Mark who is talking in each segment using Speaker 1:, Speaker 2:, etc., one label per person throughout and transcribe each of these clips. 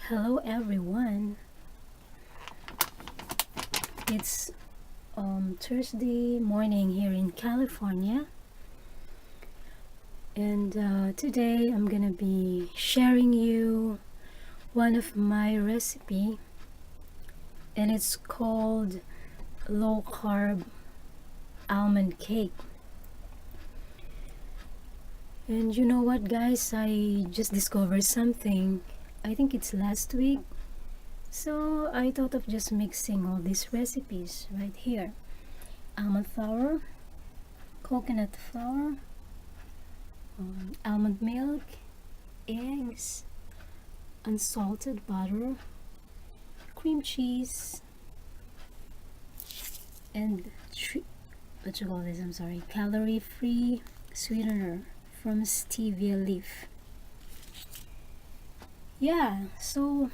Speaker 1: Hello everyone. It's Thursday morning here in California, and today I'm gonna be sharing you one of my recipe, and it's called low carb almond cake. And you know what, guys, I just discovered something. I think it's last week. So I thought of just mixing all these recipes right here. Almond flour, coconut flour, almond milk, eggs, unsalted butter, cream cheese, and calorie-free sweetener from stevia leaf. Yeah, so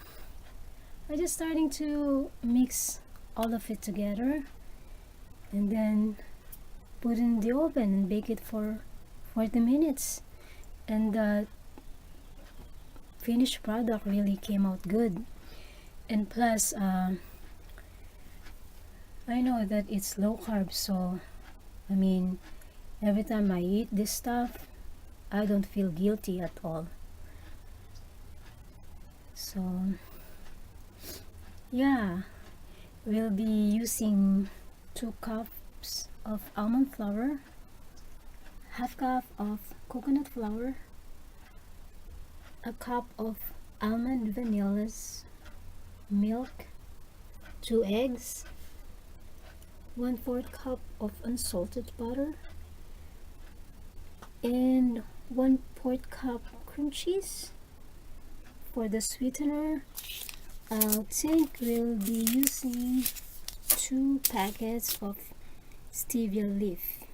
Speaker 1: I just starting to mix all of it together and then put in the oven and bake it for 40 minutes, and the finished product really came out good. And plus I know that it's low carb, so I mean, every time I eat this stuff I don't feel guilty at all. So yeah, we'll be using 2 cups of almond flour, half cup of coconut flour, a cup of almond vanillas milk, 2 eggs, 1/4 cup of unsalted butter, and 1/4 cup cream cheese. For the sweetener, I think we'll be using 2 packets of stevia leaf.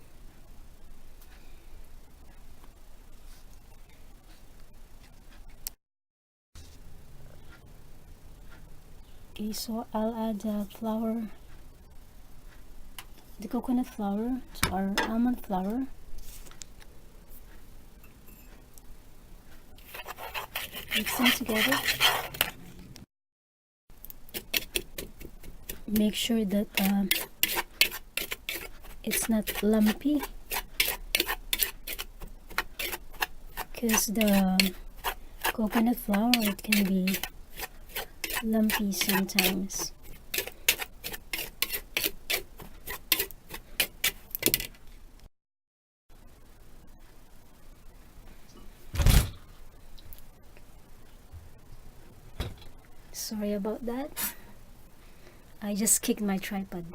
Speaker 1: Okay, so I'll add the coconut flour to our almond flour. Mix them together. Make sure that it's not lumpy, because the coconut flour, it can be lumpy sometimes. Sorry about that. I just kicked my tripod.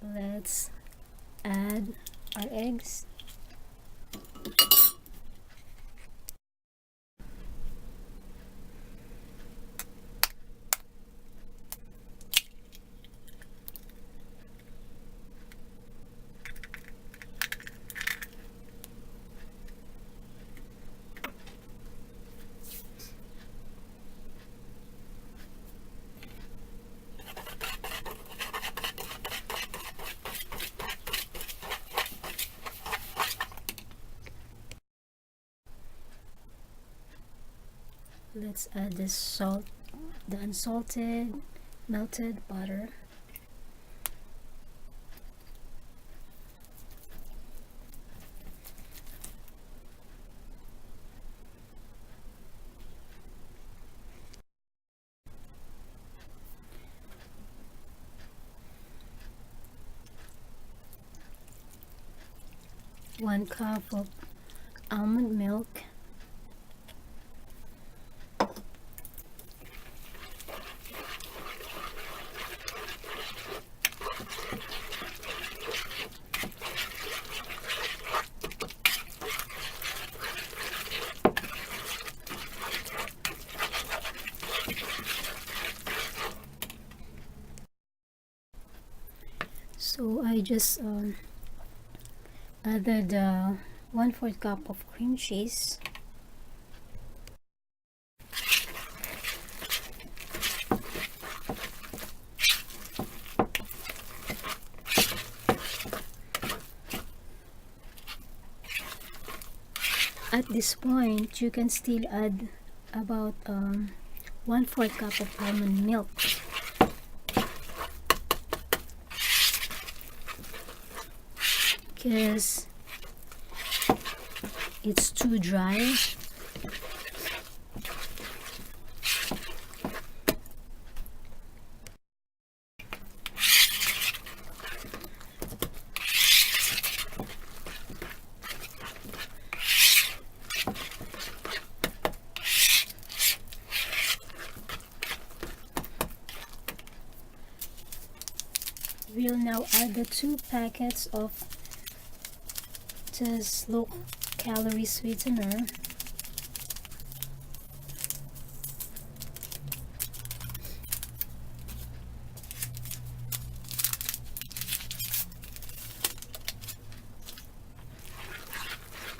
Speaker 1: Let's add our eggs. Let's add the unsalted melted butter. One cup of almond milk. So I just added 1/4 cup of cream cheese. At this point, you can still add about 1/4 cup of almond milk. Because it's too dry. We'll now add the 2 packets of this low calorie sweetener.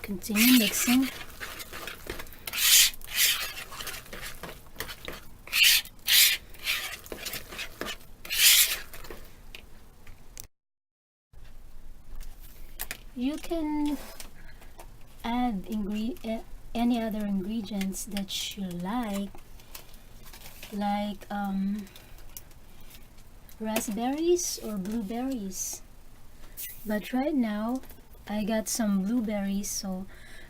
Speaker 1: Continue mixing. You can add any other ingredients that you like raspberries or blueberries. But right now, I got some blueberries, so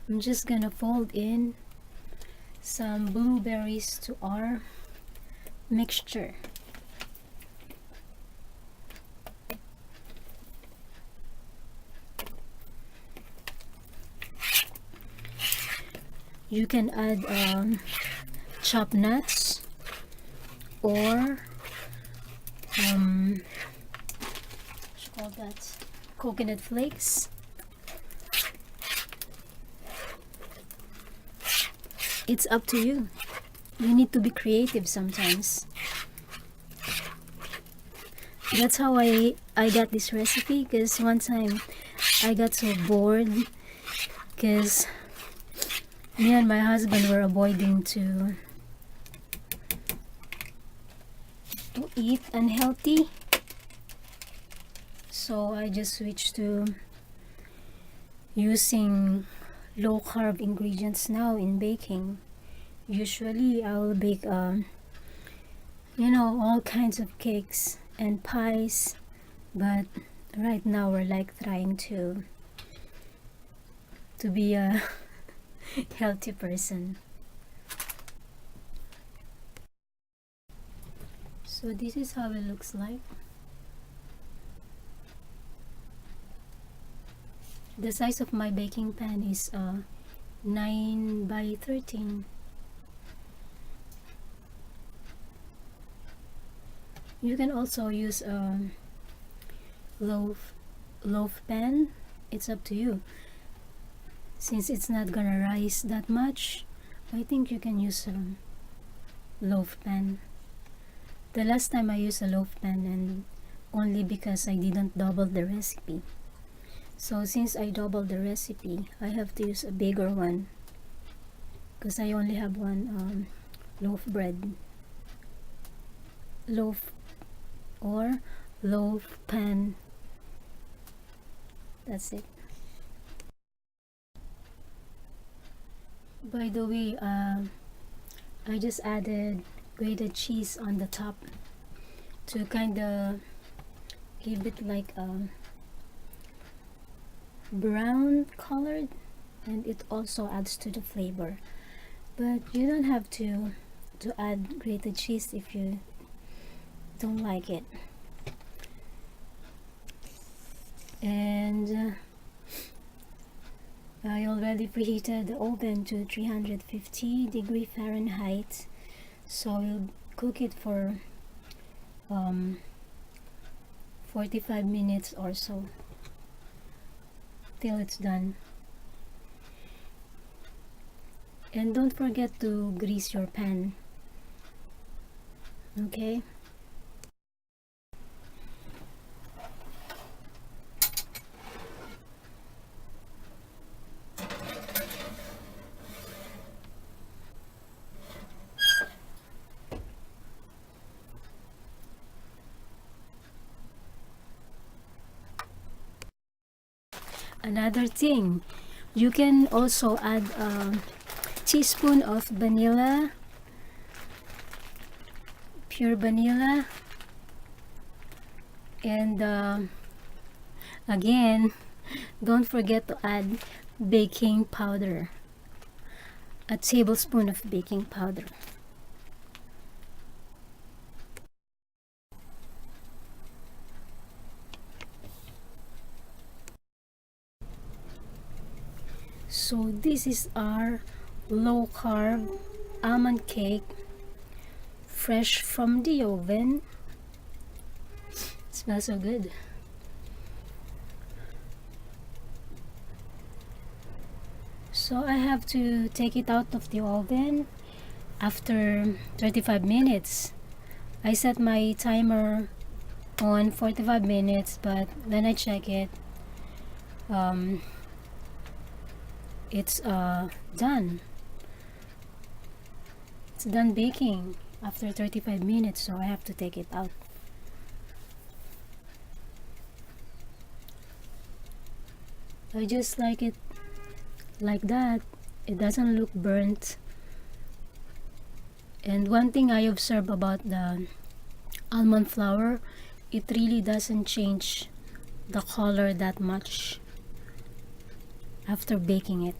Speaker 1: I'm just gonna fold in some blueberries to our mixture. You can add chopped nuts or what you call that, coconut flakes. It's up to you. You need to be creative sometimes. That's how I got this recipe, because one time I got so bored because me and my husband were avoiding to eat unhealthy, so I just switched to using low carb ingredients now in baking. Usually I will bake all kinds of cakes and pies, but right now we're like trying to be a healthy person. So this is how it looks like. The size of my baking pan is 9 by 13. You can also use a loaf pan. It's up to you. Since it's not gonna rise that much, I think you can use a loaf pan. The last time I used a loaf pan, and only because I didn't double the recipe. So since I doubled the recipe, I have to use a bigger one, because I only have one loaf pan. That's it. By the way, I just added grated cheese on the top to kind of give it like a brown colored, and it also adds to the flavor. But you don't have to add grated cheese if you don't like it. And I already preheated the oven to 350 degree Fahrenheit, so we'll cook it for 45 minutes or so till it's done. And don't forget to grease your pan. Okay? Another thing, You can also add a teaspoon of vanilla, pure vanilla, and again, don't forget to add baking powder, a tablespoon of baking powder. So this is our low carb almond cake, fresh from the oven. It smells so good. So I have to take it out of the oven after 35 minutes. I set my timer on 45 minutes, but when I check it, it's done. It's done baking after 35 minutes, so I have to take it out. I just like it like that. It doesn't look burnt. And one thing I observe about the almond flour, it really doesn't change the color that much after baking it.